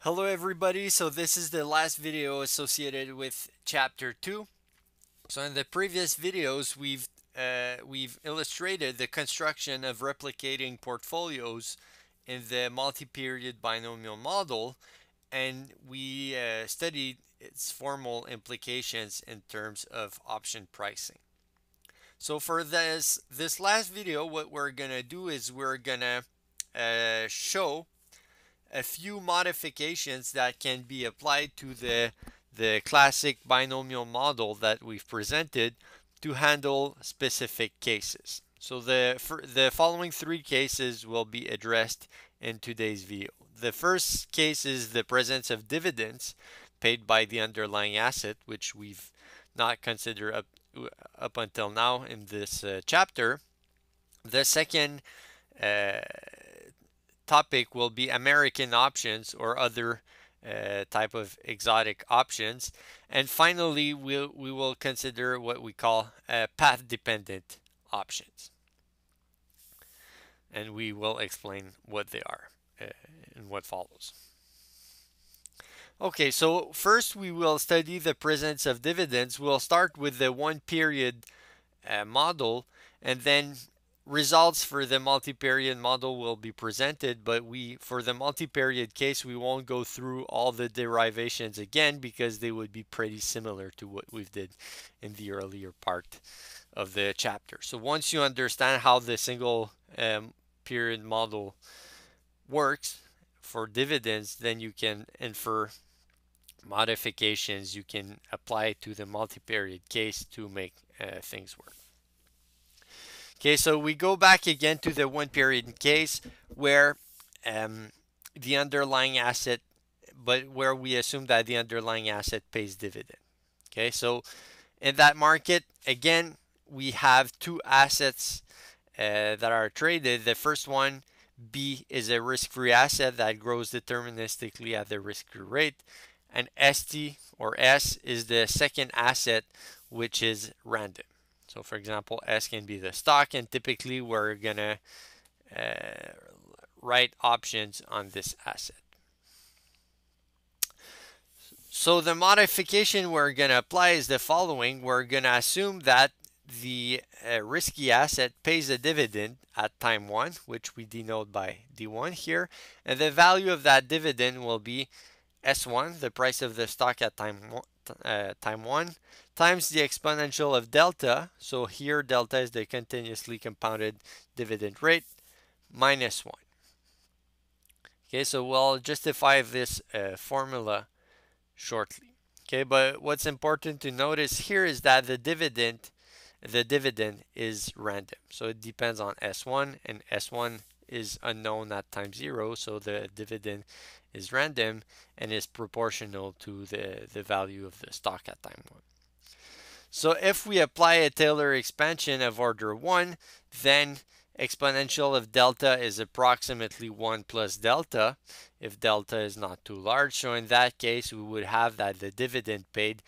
Hello everybody, so this is the last video associated with chapter 2. So in the previous videos we've illustrated the construction of replicating portfolios in the multi-period binomial model, and we studied its formal implications in terms of option pricing. So for this last video, what we're gonna do is we're gonna show a few modifications that can be applied to the classic binomial model that we've presented to handle specific cases. So the following three cases will be addressed in today's video. The first case is the presence of dividends paid by the underlying asset, which we've not considered up until now in this chapter. The second uh, topic will be American options or other type of exotic options. And finally, we will consider what we call path-dependent options. And we will explain what they are and what follows. Okay, so first we will study the presence of dividends. We'll start with the one period model, and then results for the multi-period model will be presented, but for the multi-period case, we won't go through all the derivations again because they would be pretty similar to what we've did in the earlier part of the chapter. So once you understand how the single period model works for dividends, then you can infer modifications you can apply to the multi-period case to make things work. Okay, so we go back again to the one period case where the underlying asset, but where we assume that the underlying asset pays dividend. Okay, so in that market, again, we have two assets that are traded. The first one, B, is a risk-free asset that grows deterministically at the risk-free rate. And ST or S is the second asset, which is random. So for example, S can be the stock, and typically we're gonna write options on this asset. So the modification we're gonna apply is the following. We're gonna assume that the risky asset pays a dividend at time 1, which we denote by D1 here, and the value of that dividend will be S1, the price of the stock at time 1, times the exponential of delta. So here delta is the continuously compounded dividend rate, minus 1. Okay, so we'll justify this formula shortly. Okay, but what's important to notice here is that the dividend is random. So it depends on S1, and S1 is unknown at time 0, so the dividend is random and is proportional to the value of the stock at time 1. So if we apply a Taylor expansion of order 1, then exponential of delta is approximately 1 plus delta if delta is not too large. So in that case, we would have that the dividend paid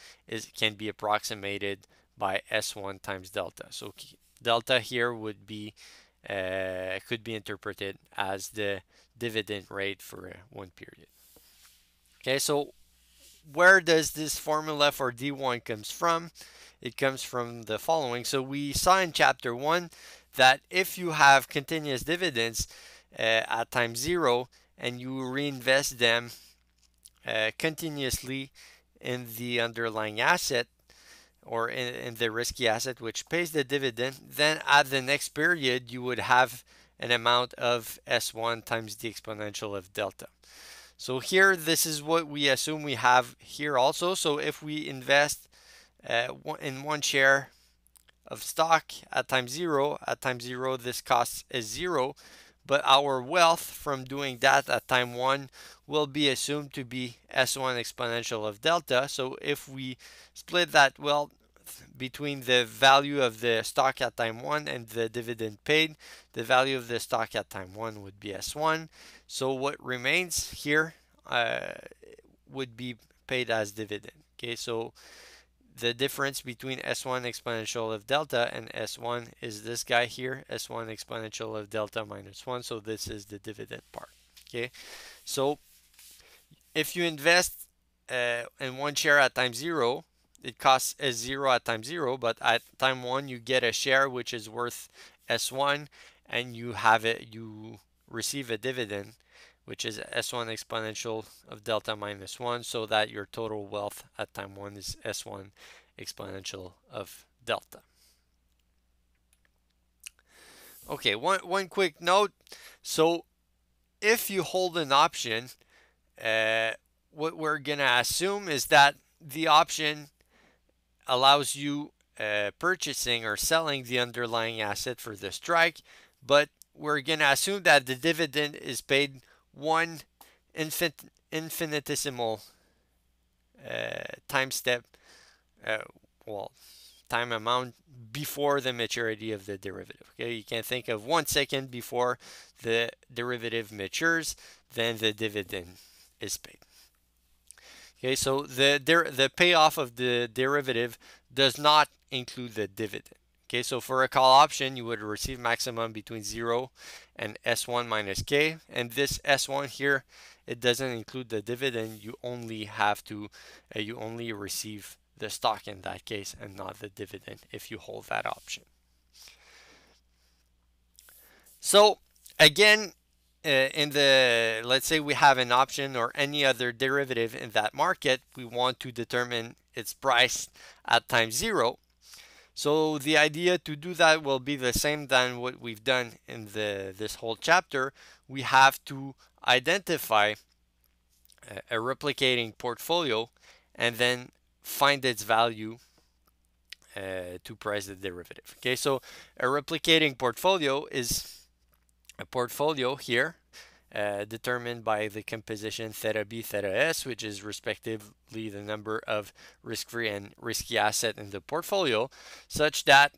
can be approximated by S1 times delta. So delta here would be could be interpreted as the dividend rate for one period. Okay, so where does this formula for D1 comes from? It comes from the following. So we saw in chapter 1 that if you have continuous dividends at time 0 and you reinvest them continuously in the underlying asset, or in the risky asset which pays the dividend, then at the next period you would have an amount of S1 times the exponential of delta. So here, this is what we assume we have here also. So if we invest in one share of stock at time 0, this cost is 0, but our wealth from doing that at time 1 will be assumed to be S1 exponential of delta. So if we split that wealth between the value of the stock at time 1 and the dividend paid, the value of the stock at time 1 would be S1. So what remains here would be paid as dividend. Okay, so the difference between S1 exponential of delta and S1 is this guy here, S1 exponential of delta minus 1. So this is the dividend part. Okay, so if you invest in one share at time 0, it costs S0 at time 0, but at time 1 you get a share which is worth S1, and you receive a dividend which is S1 exponential of delta minus 1, so that your total wealth at time 1 is S1 exponential of delta. Okay, one quick note. So if you hold an option, what we're going to assume is that the option allows you purchasing or selling the underlying asset for the strike, but we're going to assume that the dividend is paid one infinitesimal time step, uh, well, time amount before the maturity of the derivative. Okay, you can think of 1 second before the derivative matures, then the dividend is paid. Okay, so the payoff of the derivative does not include the dividend. Okay, so for a call option, you would receive maximum between 0 and S1 minus K. And this S1 here, it doesn't include the dividend. You only receive the stock in that case and not the dividend if you hold that option. So again, let's say we have an option or any other derivative in that market, we want to determine its price at time 0. So the idea to do that will be the same than what we've done in this whole chapter. We have to identify a replicating portfolio and then find its value to price the derivative. Okay, so a replicating portfolio is a portfolio here determined by the composition theta B, theta S, which is respectively the number of risk-free and risky asset in the portfolio, such that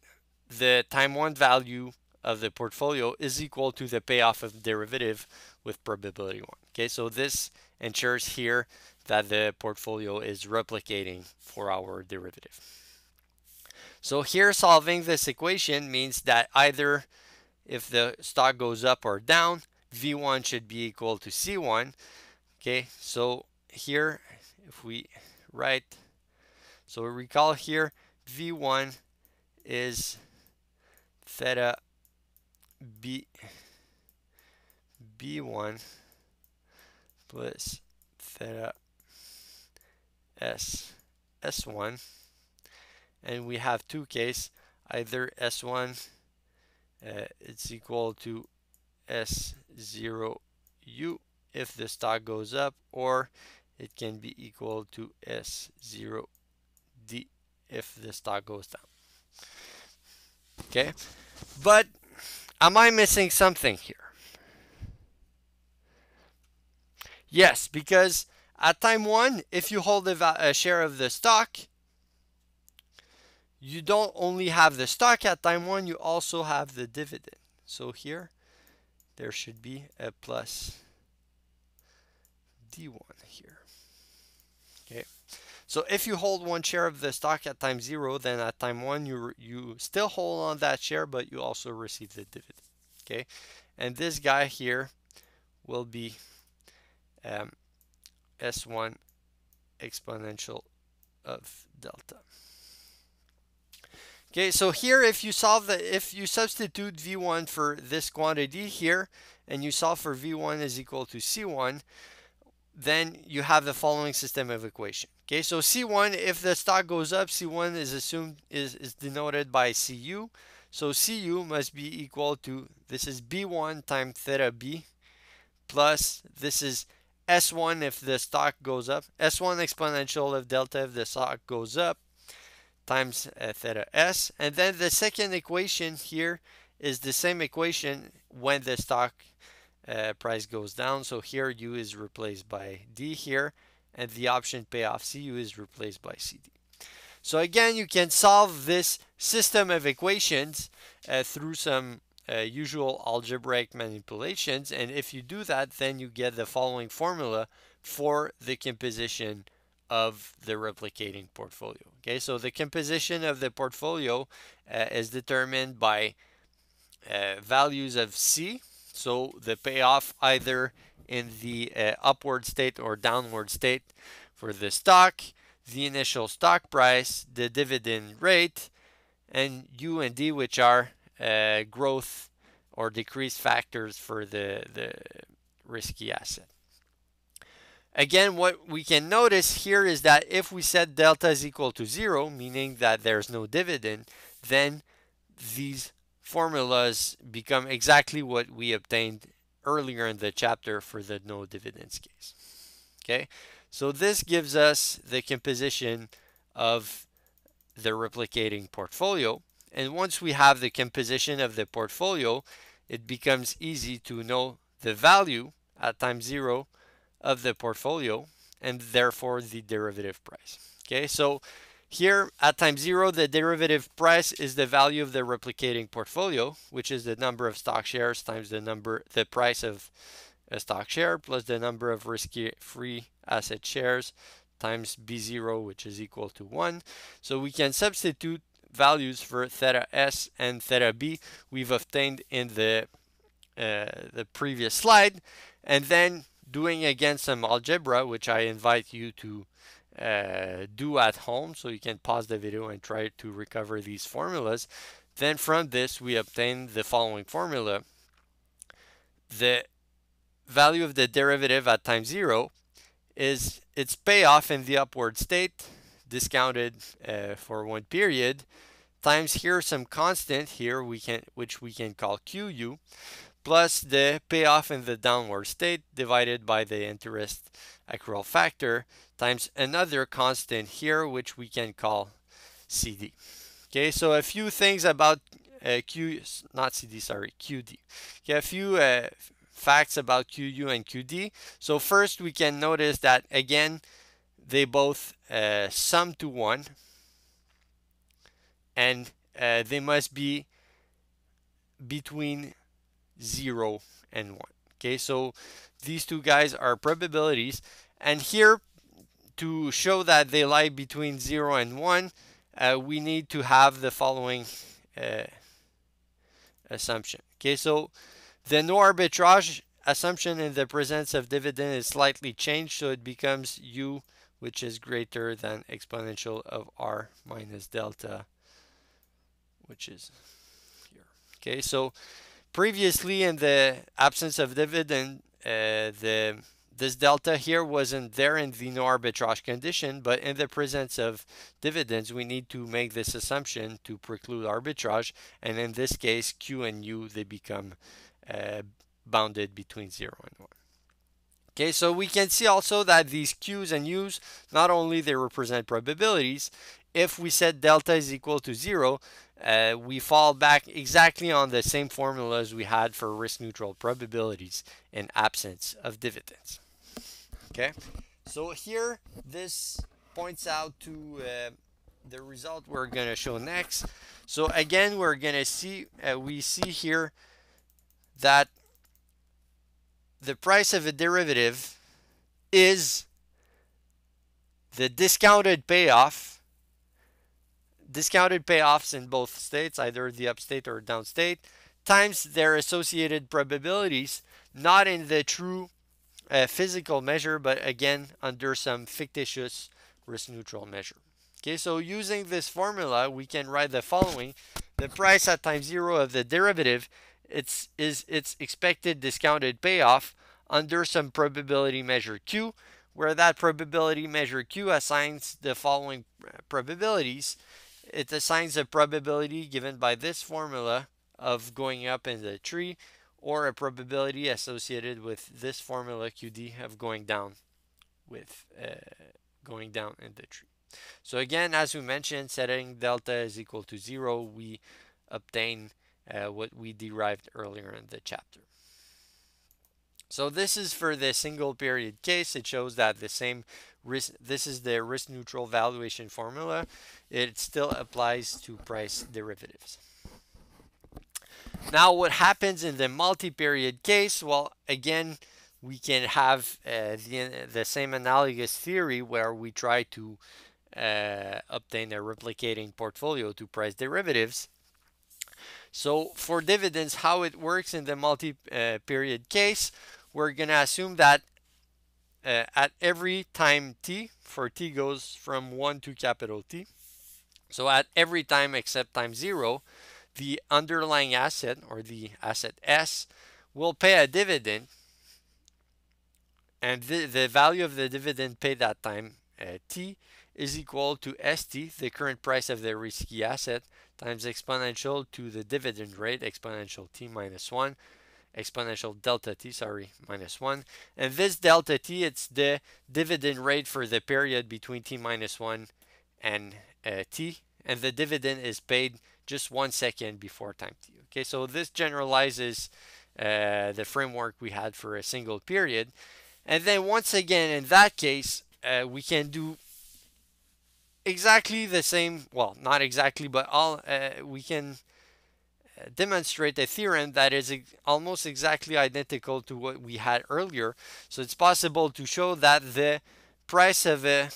the time 1 value of the portfolio is equal to the payoff of the derivative with probability 1. Okay, so this ensures here that the portfolio is replicating for our derivative. So here solving this equation means that either if the stock goes up or down, V1 should be equal to C1. Okay, so here if we write, so recall here V1 is theta B1 plus theta S1, and we have two cases, either S1 it's equal to S0U if the stock goes up, or it can be equal to S0D if the stock goes down. Okay, but am I missing something here? Yes, because at time 1, if you hold a share of the stock, you don't only have the stock at time 1, you also have the dividend. So here, there should be a plus D1 here. Okay. So if you hold one share of the stock at time 0, then at time 1, you still hold on that share, but you also receive the dividend. Okay. And this guy here will be S1 exponential of delta. Okay, so here if you substitute V1 for this quantity here, and you solve for V1 is equal to C1, then you have the following system of equation. Okay, so C1, if the stock goes up, C1 is denoted by CU. So CU must be equal to, this is B1 times theta B, plus this is S1 if the stock goes up, S1 exponential of delta if the stock goes up, times theta S. And then the second equation here is the same equation when the stock price goes down. So here U is replaced by D here, and the option payoff CU is replaced by CD. So again, you can solve this system of equations through some usual algebraic manipulations, and if you do that, then you get the following formula for the composition of the replicating portfolio. Okay, so the composition of the portfolio is determined by values of C, so the payoff either in the upward state or downward state for the stock, the initial stock price, the dividend rate, and U and D, which are growth or decrease factors for the risky asset. Again, what we can notice here is that if we set delta is equal to 0, meaning that there's no dividend, then these formulas become exactly what we obtained earlier in the chapter for the no dividends case. Okay, so this gives us the composition of the replicating portfolio. And once we have the composition of the portfolio, it becomes easy to know the value at time 0 of the portfolio and therefore the derivative price. Okay, so here at time 0, the derivative price is the value of the replicating portfolio, which is the number of stock shares times the price of a stock share plus the number of risk-free asset shares times B0, which is equal to 1. So we can substitute values for theta S and theta B we've obtained in the previous slide, and then doing again some algebra, which I invite you to do at home, so you can pause the video and try to recover these formulas. Then from this we obtain the following formula. The value of the derivative at time 0 is its payoff in the upward state, discounted for one period, times here some constant here which we can call QU, plus the payoff in the downward state divided by the interest accrual factor times another constant here which we can call CD. Okay, so a few things about QD. Okay, a few facts about QU and QD. So first we can notice that again they both sum to 1, and they must be between 0 and 1. Okay, so these two guys are probabilities, and here to show that they lie between 0 and 1, we need to have the following assumption. Okay, so the no arbitrage assumption in the presence of dividend is slightly changed, so it becomes U, which is greater than exponential of R minus delta, which is here. Okay, so previously in the absence of dividend, this delta here wasn't there in the no arbitrage condition, but in the presence of dividends, we need to make this assumption to preclude arbitrage, and in this case, Q and U, they become bounded between 0 and 1. Okay, so we can see also that these Q's and U's, not only they represent probabilities, if we set delta is equal to 0, we fall back exactly on the same formulas we had for risk-neutral probabilities in absence of dividends. Okay, so here this points out to the result we're going to show next. So again, we're going to see, we see here that the price of a derivative is the discounted payoffs in both states, either the upstate or downstate, times their associated probabilities, not in the true physical measure, but again under some fictitious risk-neutral measure. Okay, so using this formula, we can write the following. The price at time 0 of the derivative is its expected discounted payoff under some probability measure Q, where that probability measure Q assigns the following probabilities. It assigns a probability given by this formula of going up in the tree, or a probability associated with this formula QD of going down in the tree. So again, as we mentioned, setting delta is equal to 0, we obtain what we derived earlier in the chapter. So this is for the single period case. It shows that the same risk, this is the risk neutral valuation formula. It still applies to price derivatives. Now what happens in the multi-period case? Well, again, we can have the same analogous theory where we try to obtain a replicating portfolio to price derivatives. So for dividends, how it works in the multi-period case, we're going to assume that at every time t, for t goes from 1 to capital T, so at every time except time 0, the underlying asset, or the asset S, will pay a dividend, and the value of the dividend paid that time t is equal to st, the current price of the risky asset, times exponential to the dividend rate, exponential t minus 1, exponential delta t, sorry, minus 1. And this delta t, it's the dividend rate for the period between t minus 1 and t, and the dividend is paid just 1 second before time t. Okay, so this generalizes the framework we had for a single period. And then once again, in that case, we can do exactly the same, well, not exactly, but we can demonstrate a theorem that is almost exactly identical to what we had earlier. So it's possible to show that the price of a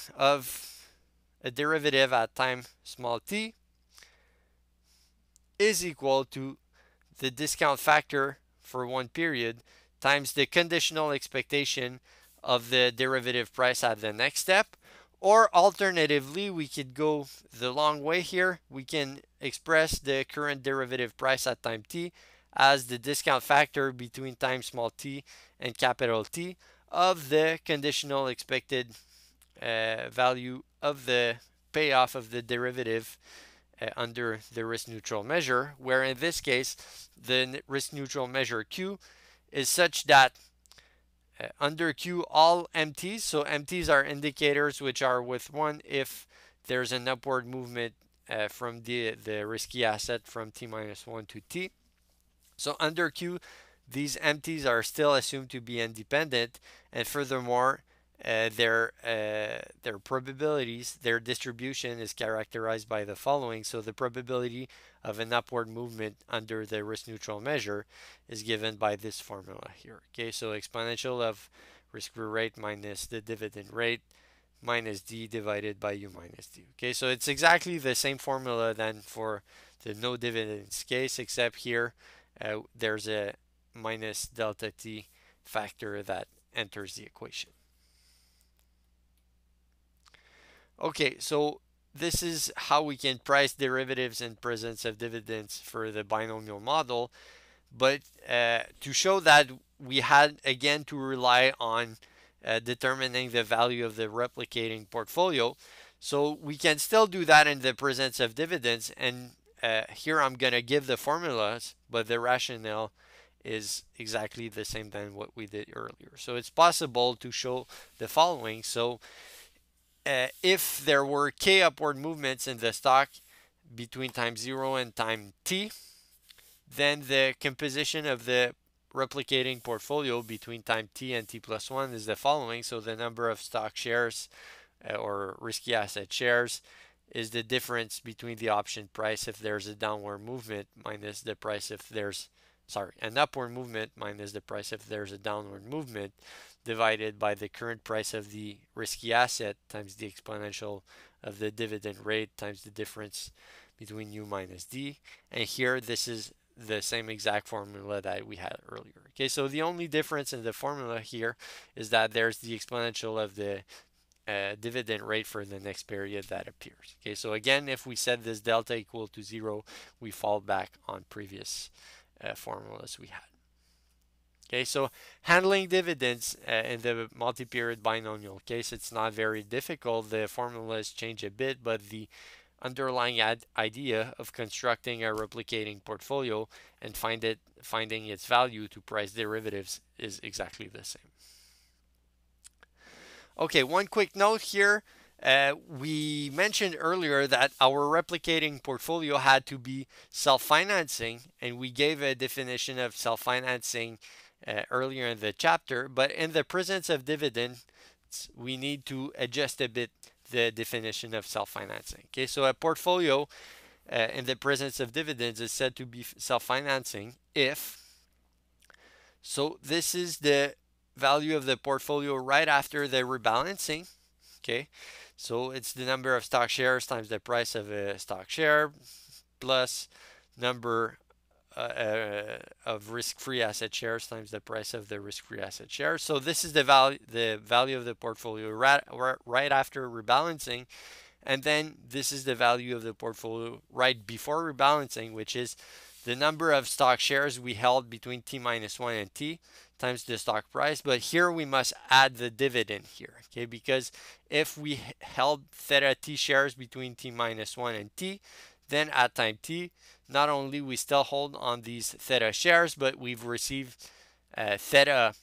derivative at time small t is equal to the discount factor for one period times the conditional expectation of the derivative price at the next step. Or alternatively, we could go the long way here. We can express the current derivative price at time t as the discount factor between time small t and capital T of the conditional expected value of the payoff of the derivative under the risk neutral measure, where in this case the risk neutral measure Q is such that under Q all MTs, so MTs are indicators which are with 1 if there's an upward movement from the risky asset from T minus 1 to T. So under Q, these MTs are still assumed to be independent, and furthermore, their probabilities, their distribution is characterized by the following. So the probability of an upward movement under the risk neutral measure is given by this formula here. Okay, so exponential of risk-free rate minus the dividend rate minus d divided by u minus d. Okay, so it's exactly the same formula then for the no dividends case, except here there's a minus delta t factor that enters the equation. Okay, so this is how we can price derivatives in presence of dividends for the binomial model. But to show that we had again to rely on determining the value of the replicating portfolio, so we can still do that in the presence of dividends. And here I'm going to give the formulas, but the rationale is exactly the same than what we did earlier. So it's possible to show the following. So if there were k upward movements in the stock between time 0 and time t, then the composition of the replicating portfolio between time t and t plus 1 is the following. So the number of stock shares or risky asset shares is the difference between the option price if there's a downward movement minus the price if there's, an upward movement minus the price if there's a downward movement, divided by the current price of the risky asset times the exponential of the dividend rate times the difference between u minus d. And here this is the same exact formula that we had earlier. Okay, so the only difference in the formula here is that there's the exponential of the dividend rate for the next period that appears. Okay, so again, if we set this delta equal to 0, we fall back on previous formulas we had. Okay, so handling dividends in the multi-period binomial case, it's not very difficult. The formulas change a bit, but the underlying idea of constructing a replicating portfolio and finding its value to price derivatives is exactly the same. Okay, one quick note here. We mentioned earlier that our replicating portfolio had to be self-financing, and we gave a definition of self-financing earlier in the chapter. But in the presence of dividends, we need to adjust a bit the definition of self-financing. Okay, so a portfolio in the presence of dividends is said to be self-financing if, so this is the value of the portfolio right after the rebalancing. Okay, so it's the number of stock shares times the price of a stock share plus number of risk-free asset shares times the price of the risk-free asset shares. So this is the value of the portfolio right after rebalancing, and then this is the value of the portfolio right before rebalancing, which is the number of stock shares we held between t minus 1 and t times the stock price. But here we must add the dividend here, okay? Because if we held theta t shares between t minus 1 and t, then at time t, not only we still hold on these theta shares, but we've received theta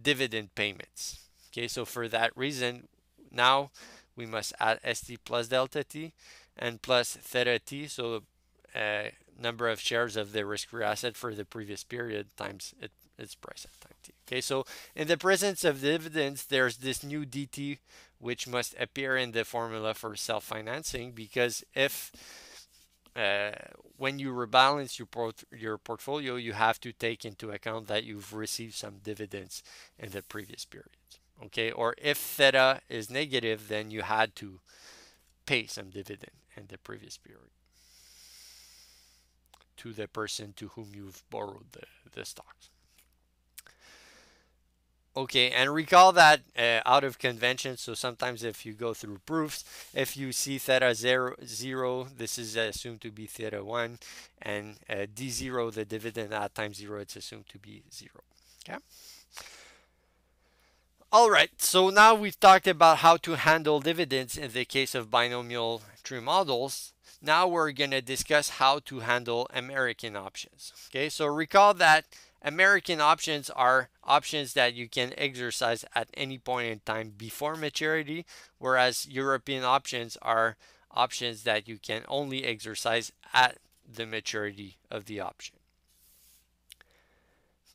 dividend payments. Okay, so for that reason, now we must add st plus delta t and plus theta t, so number of shares of the risk-free asset for the previous period times its price at time t. Okay, so in the presence of dividends, there's this new dt which must appear in the formula for self-financing, because if when you rebalance your portfolio, you have to take into account that you've received some dividends in the previous period. Okay, or if theta is negative, then you had to pay some dividend in the previous period to the person to whom you've borrowed the stocks. Okay, and recall that out of convention, so sometimes if you go through proofs, if you see theta 0, this is assumed to be theta 1, and d0, the dividend at time 0, it's assumed to be 0. Okay? All right, so now we've talked about how to handle dividends in the case of binomial tree models. Now we're going to discuss how to handle American options. Okay, so recall that American options are options that you can exercise at any point in time before maturity, whereas European options are options that you can only exercise at the maturity of the option.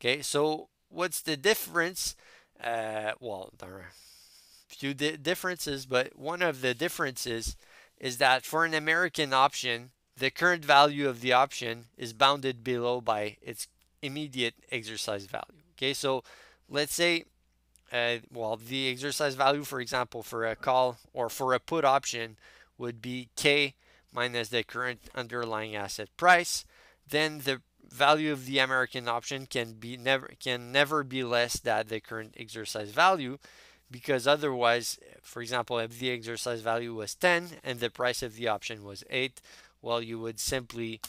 Okay, so what's the difference? Well, there are a few differences, but one of the differences is that for an American option, the current value of the option is bounded below by its immediate exercise value. Okay, so let's say, the exercise value, for example, for a call or for a put option would be K minus the current underlying asset price. Then the value of the American option can never be less than the current exercise value, because otherwise, for example, if the exercise value was 10 and the price of the option was 8, well, you would simply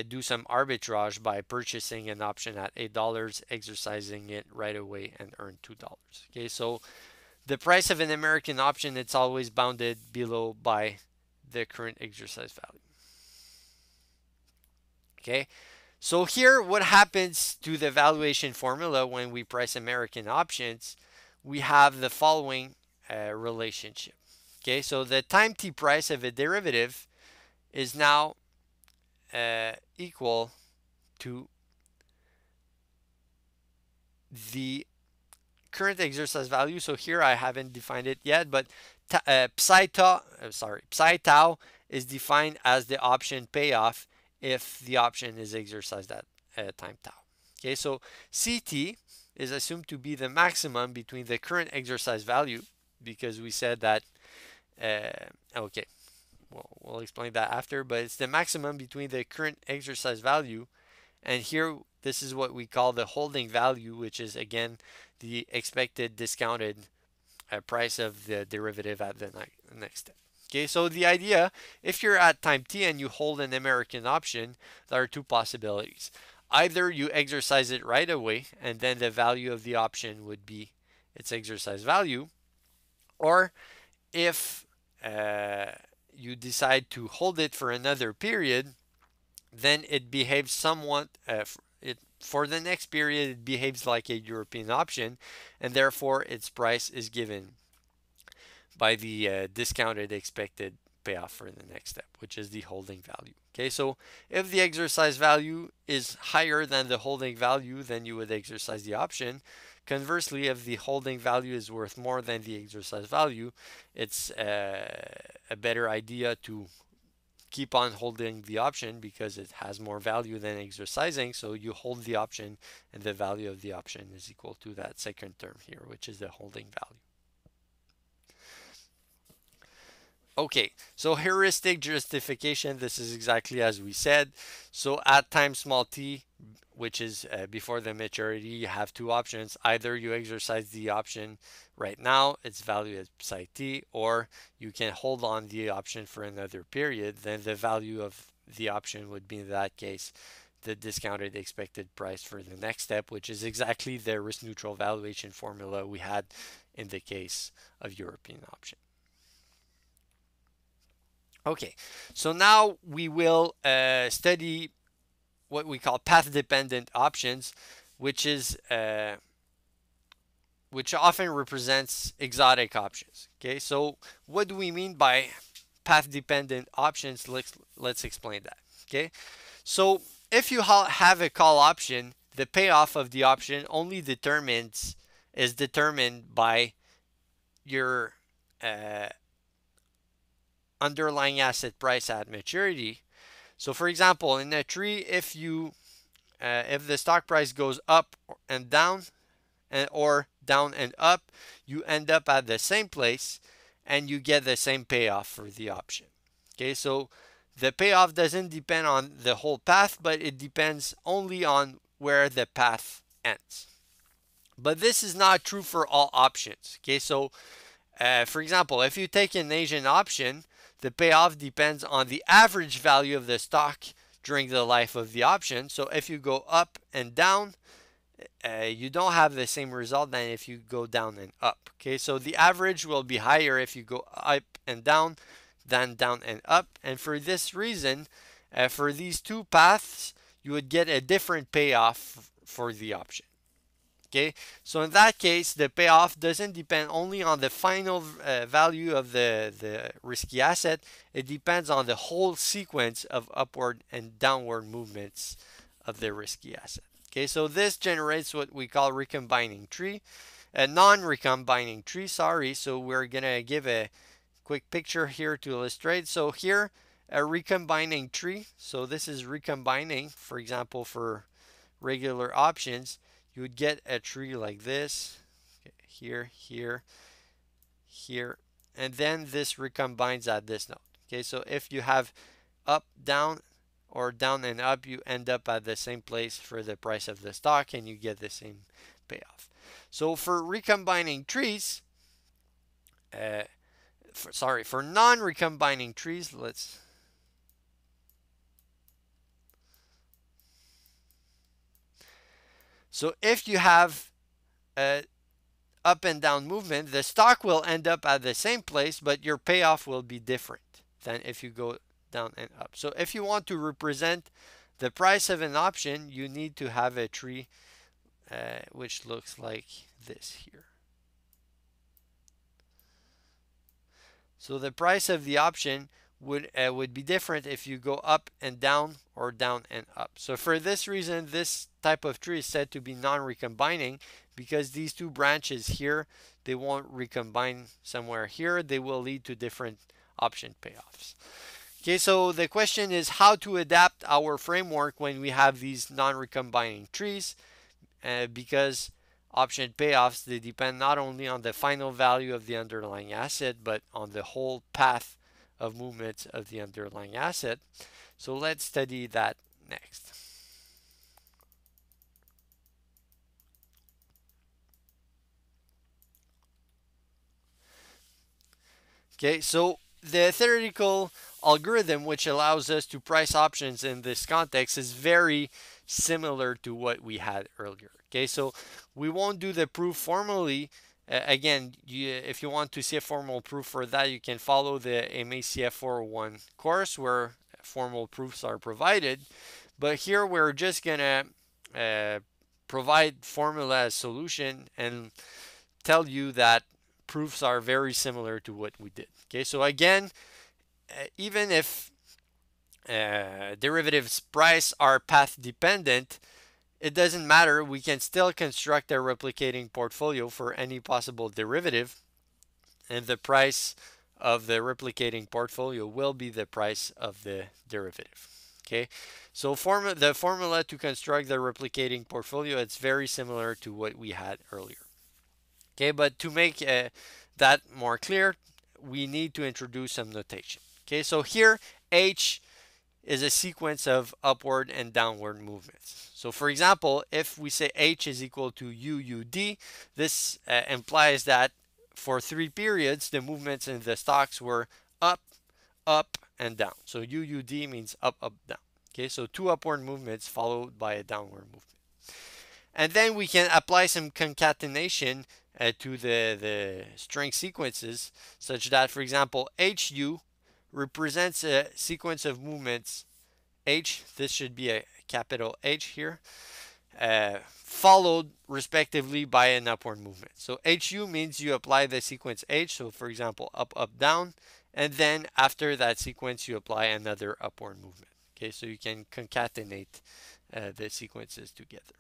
do some arbitrage by purchasing an option at $8, exercising it right away, and earn $2. Okay, so the price of an American option, it's always bounded below by the current exercise value. Okay, so here what happens to the valuation formula when we price American options? We have the following relationship. Okay, so the time t price of a derivative is now equal to the current exercise value. So here I haven't defined it yet, but psi tau is defined as the option payoff if the option is exercised at time tau. Okay, so CT is assumed to be the maximum between the current exercise value, because we said that, okay, well, we'll explain that after, but it's the maximum between the current exercise value, and here this is what we call the holding value, which is again the expected discounted price of the derivative at the next step. Okay, so the idea, if you're at time t and you hold an American option, there are two possibilities. Either you exercise it right away, and then the value of the option would be its exercise value, or if you decide to hold it for another period, then it behaves somewhat, for the next period, it behaves like a European option, and therefore its price is given by the discounted expected payoff for the next step, which is the holding value. Okay, so if the exercise value is higher than the holding value, then you would exercise the option. Conversely, if the holding value is worth more than the exercise value, it's a better idea to keep on holding the option because it has more value than exercising. So you hold the option, and the value of the option is equal to that second term here, which is the holding value. Okay, so heuristic justification, this is exactly as we said. So at time small t, which is before the maturity, you have two options. Either you exercise the option right now, it's valued at psi t, or you can hold on the option for another period. Then the value of the option would be, in that case, the discounted expected price for the next step, which is exactly the risk neutral valuation formula we had in the case of European option. Okay, so now we will study what we call path-dependent options, which is which often represents exotic options. Okay, so what do we mean by path-dependent options? Let's explain that. Okay, so if you have a call option, the payoff of the option only is determined by your uh, underlying asset price at maturity. So, for example, in a tree, if the stock price goes up and down, or down and up, you end up at the same place, and you get the same payoff for the option. Okay, so the payoff doesn't depend on the whole path, but it depends only on where the path ends. But this is not true for all options. Okay, so for example, if you take an Asian option, the payoff depends on the average value of the stock during the life of the option. So if you go up and down, you don't have the same result than if you go down and up. Okay, so the average will be higher if you go up and down than down and up. And for this reason, for these two paths, you would get a different payoff for the option. Okay, so in that case, the payoff doesn't depend only on the final value of the risky asset. It depends on the whole sequence of upward and downward movements of the risky asset. Okay, so this generates what we call recombining tree, a non-recombining tree, sorry. So we're gonna give a quick picture here to illustrate. So here, a recombining tree. So this is recombining, for example, for regular options, you would get a tree like this. Okay, here, here, here, and then this recombines at this node. Okay, so if you have up, down, or down and up, you end up at the same place for the price of the stock, and you get the same payoff. So for recombining trees, for non-recombining trees, so if you have a up and down movement, the stock will end up at the same place, but your payoff will be different than if you go down and up. So if you want to represent the price of an option, you need to have a tree which looks like this here. So the price of the option would be different if you go up and down or down and up. So for this reason, this type of tree is said to be non-recombining, because these two branches here, they won't recombine somewhere here. They will lead to different option payoffs. Okay, so the question is how to adapt our framework when we have these non-recombining trees, because option payoffs, they depend not only on the final value of the underlying asset, but on the whole path of movement of the underlying asset. So let's study that next. Okay, so the theoretical algorithm which allows us to price options in this context is very similar to what we had earlier. Okay, so we won't do the proof formally. Again, if you want to see a formal proof for that, you can follow the MACF 401 course where formal proofs are provided. But here we're just gonna provide formula as solution and tell you that proofs are very similar to what we did. Okay, so again, even if derivatives price are path dependent, it doesn't matter. We can still construct a replicating portfolio for any possible derivative, and the price of the replicating portfolio will be the price of the derivative. Okay, so the formula to construct the replicating portfolio, it's very similar to what we had earlier. Okay, but to make that more clear, we need to introduce some notation. Okay, so here H is a sequence of upward and downward movements. So for example, if we say H is equal to UUD, this implies that for 3 periods, the movements in the stocks were up, up, and down. So UUD means up, up, down. Okay, so 2 upward movements followed by a downward movement. And then we can apply some concatenation to the string sequences, such that, for example, HU represents a sequence of movements H, this should be a capital H here, followed respectively by an upward movement. So HU means you apply the sequence H, so for example, up, up, down, and then after that sequence, you apply another upward movement. Okay, so you can concatenate the sequences together.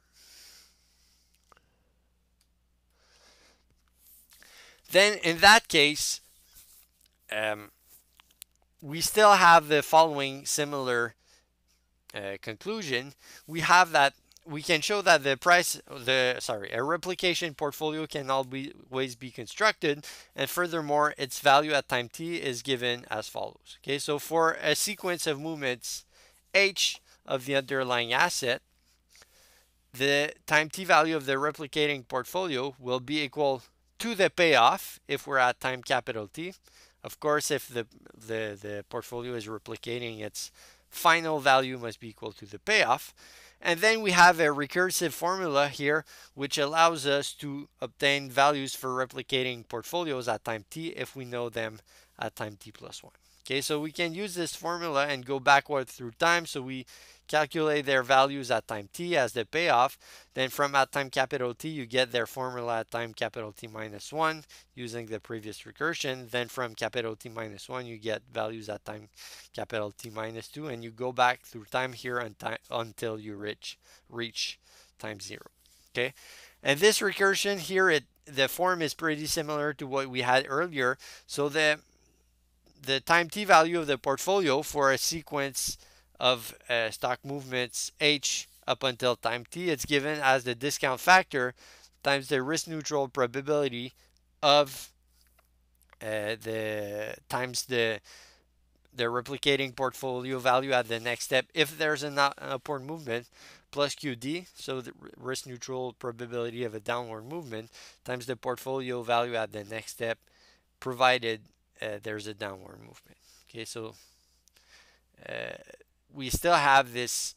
Then in that case, we still have the following similar conclusion. We have that we can show that a replication portfolio can always be constructed, and furthermore, its value at time t is given as follows. Okay, so for a sequence of movements h of the underlying asset, the time t value of the replicating portfolio will be equal to the payoff if we're at time capital T. Of course, if the portfolio is replicating, its final value must be equal to the payoff. And then we have a recursive formula here, which allows us to obtain values for replicating portfolios at time t if we know them at time t plus 1. Okay, so we can use this formula and go backward through time. So we calculate their values at time t as the payoff. Then from at time capital T, you get their formula at time capital T minus 1 using the previous recursion. Then from capital T minus 1, you get values at time capital T minus 2. And you go back through time here until you reach time 0. Okay, and this recursion here, the form is pretty similar to what we had earlier. So the time t value of the portfolio for a sequence of stock movements h up until time t, it's given as the discount factor times the risk neutral probability of the replicating portfolio value at the next step if there's an upward movement, plus QD, so the risk neutral probability of a downward movement, times the portfolio value at the next step provided there's a downward movement. Okay, so we still have this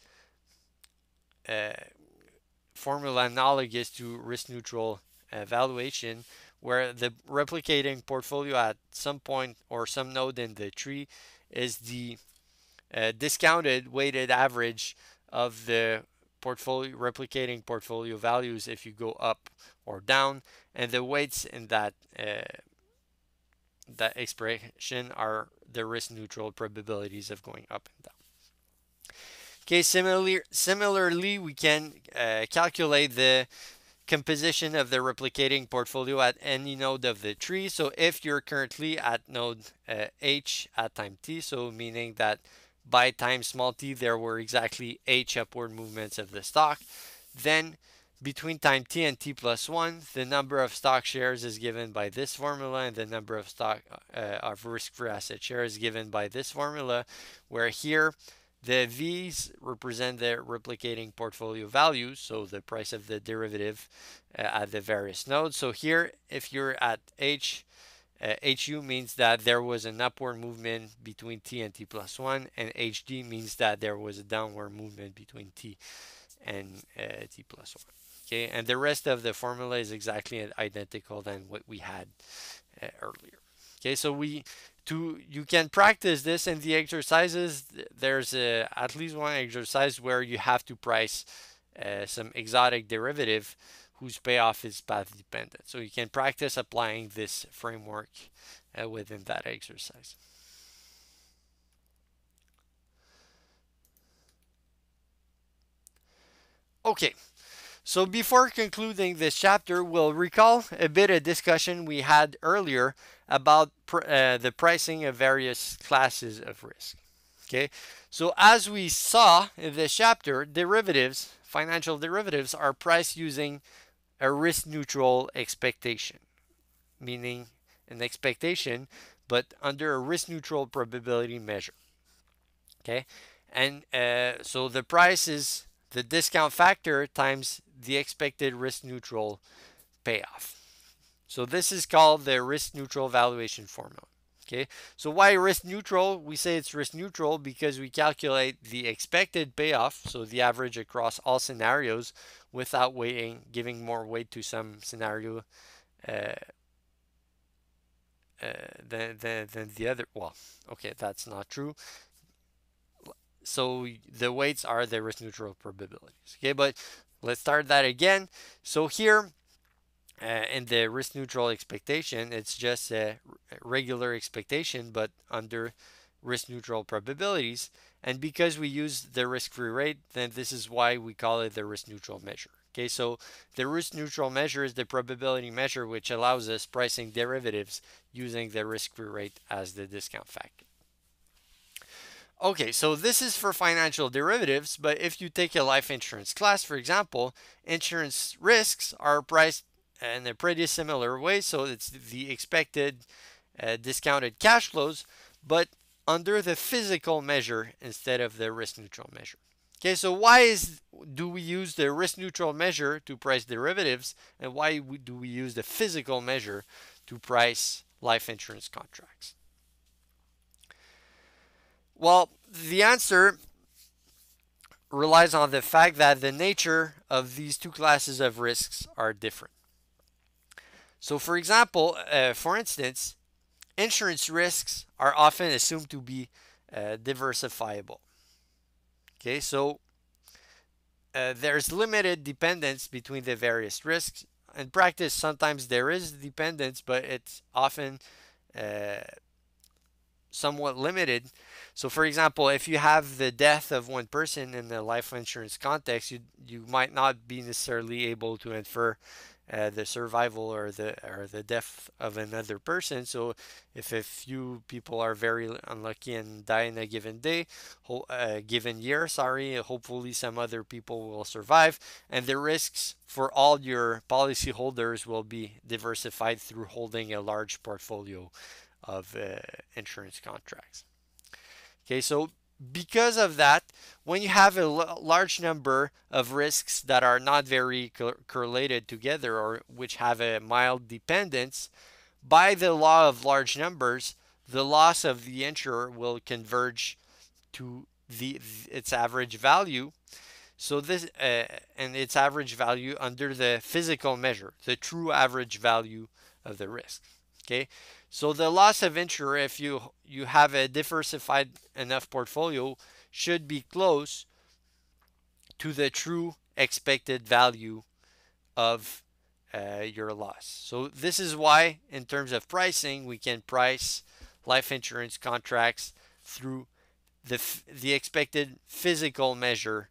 formula analogous to risk neutral valuation, where the replicating portfolio at some point or some node in the tree is the discounted weighted average of the replicating portfolio values if you go up or down, and the weights in that expression are the risk neutral probabilities of going up and down. Okay, similarly, we can calculate the composition of the replicating portfolio at any node of the tree. So if you're currently at node h at time t, so meaning that by time small t there were exactly h upward movements of the stock, then between time t and t plus 1, the number of stock shares is given by this formula, and the number of risk-free asset shares is given by this formula, where here the V's represent the replicating portfolio values, so the price of the derivative at the various nodes. So here, if you're at H, HU means that there was an upward movement between T and T plus 1, and HD means that there was a downward movement between T and T plus 1. Okay, and the rest of the formula is exactly identical than what we had earlier. Okay, so you can practice this in the exercises. There's at least one exercise where you have to price some exotic derivative whose payoff is path dependent. So you can practice applying this framework within that exercise. Okay, so before concluding this chapter, we'll recall a bit of discussion we had earlier about the pricing of various classes of risk. Okay, so as we saw in this chapter, financial derivatives, are priced using a risk neutral expectation, meaning an expectation but under a risk-neutral probability measure. Okay, and so the price is the discount factor times the expected risk-neutral payoff. So this is called the risk-neutral valuation formula. Okay, so why risk neutral? We say it's risk neutral because we calculate the expected payoff, so the average across all scenarios, without giving more weight to some scenario uh, than the other. Well, okay, that's not true. So the weights are the risk neutral probabilities. Okay, but let's start that again. So here in the risk neutral expectation, it's just a regular expectation, but under risk neutral probabilities. And because we use the risk free rate, then this is why we call it the risk neutral measure. Okay, so the risk neutral measure is the probability measure which allows us pricing derivatives using the risk free rate as the discount factor. Okay, so this is for financial derivatives, but if you take a life insurance class, for example, insurance risks are priced in a pretty similar way. So it's the expected discounted cash flows, but under the physical measure instead of the risk neutral measure. Okay, so do we use the risk neutral measure to price derivatives, and why do we use the physical measure to price life insurance contracts? Well, the answer relies on the fact that the nature of these two classes of risks are different. So, for example, for instance, insurance risks are often assumed to be diversifiable. Okay, so there's limited dependence between the various risks. In practice, sometimes there is dependence, but it's often uh, somewhat limited. So, for example, if you have the death of one person in the life insurance context, you might not be necessarily able to infer the survival or the death of another person. So, if a few people are very unlucky and die in a given day, given year, sorry, hopefully some other people will survive, and the risks for all your policyholders will be diversified through holding a large portfolio of insurance contracts. Okay, so because of that, when you have a large number of risks that are not very correlated together or which have a mild dependence, by the law of large numbers, the loss of the insurer will converge to its average value. So this and its average value under the physical measure, the true average value of the risk. Okay, so the loss of insurer, if you have a diversified enough portfolio, should be close to the true expected value of your loss. So this is why, in terms of pricing, we can price life insurance contracts through the expected physical measure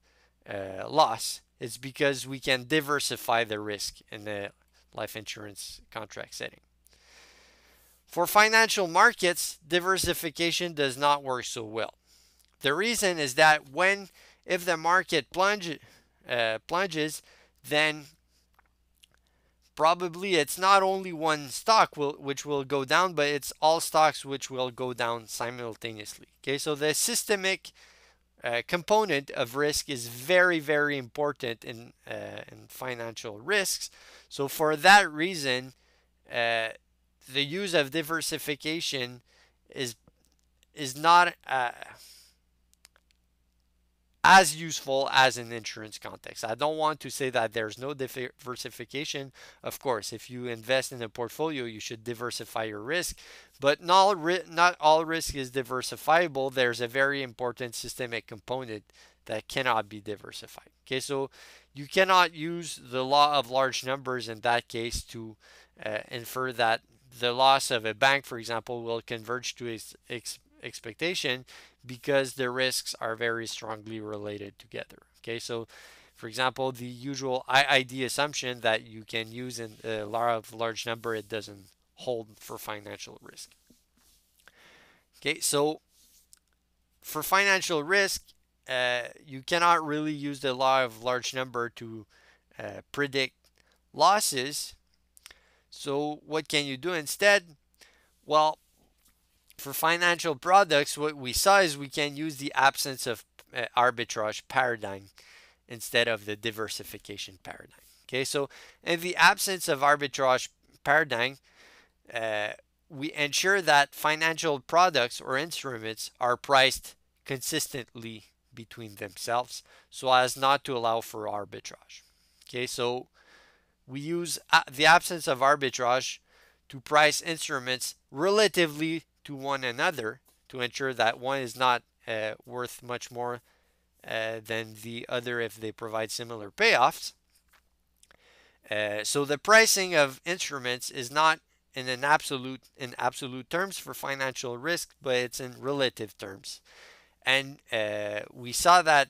loss. It's because we can diversify the risk in the life insurance contract setting. For financial markets, diversification does not work so well. The reason is that if the market plunges, then probably it's not only one stock which will go down, but it's all stocks which will go down simultaneously. Okay, so the systemic component of risk is very, very important in financial risks. So for that reason, the use of diversification is not as useful as in insurance context. I don't want to say that there's no diversification. Of course, if you invest in a portfolio, you should diversify your risk, but not all risk is diversifiable. There's a very important systemic component that cannot be diversified. Okay, so you cannot use the law of large numbers in that case to infer that the loss of a bank, for example, will converge to its expectation, because the risks are very strongly related together. Okay, so for example, the usual IID assumption that you can use in the law of large number, it doesn't hold for financial risk. Okay, so for financial risk, you cannot really use the law of large number to predict losses. So what can you do instead? Well, For financial products, what we saw is we can use the absence of arbitrage paradigm instead of the diversification paradigm. Okay, so in the absence of arbitrage paradigm, uh, we ensure that financial products or instruments are priced consistently between themselves so as not to allow for arbitrage. Okay, so we use the absence of arbitrage to price instruments relatively to one another to ensure that one is not worth much more than the other if they provide similar payoffs. So the pricing of instruments is not in absolute terms for financial risk, but it's in relative terms. And we saw that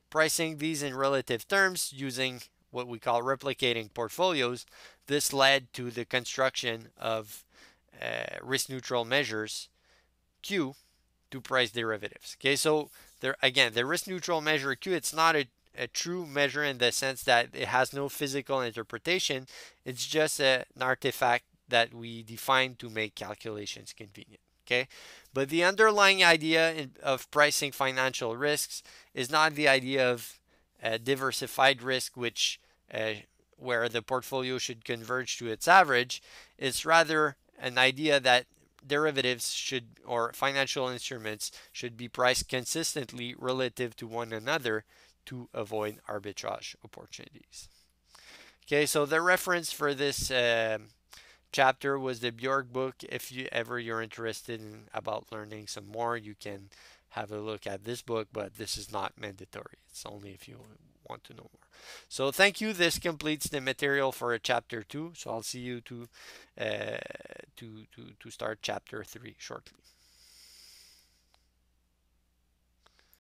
pricing these in relative terms using what we call replicating portfolios, this led to the construction of risk neutral measures Q to price derivatives. Okay, so there again, the risk neutral measure Q, it's not a true measure in the sense that it has no physical interpretation. It's just an artifact that we define to make calculations convenient. Okay, but the underlying idea of pricing financial risks is not the idea of diversified risk, which where the portfolio should converge to its average. It's rather an idea that derivatives should or financial instruments should be priced consistently relative to one another to avoid arbitrage opportunities. Okay, so the reference for this chapter was the Bjork book. If you ever you're interested in about learning some more, you can have a look at this book, but this is not mandatory. It's only if you want to know more. So thank you. This completes the material for chapter 2. So I'll see you to start chapter 3 shortly.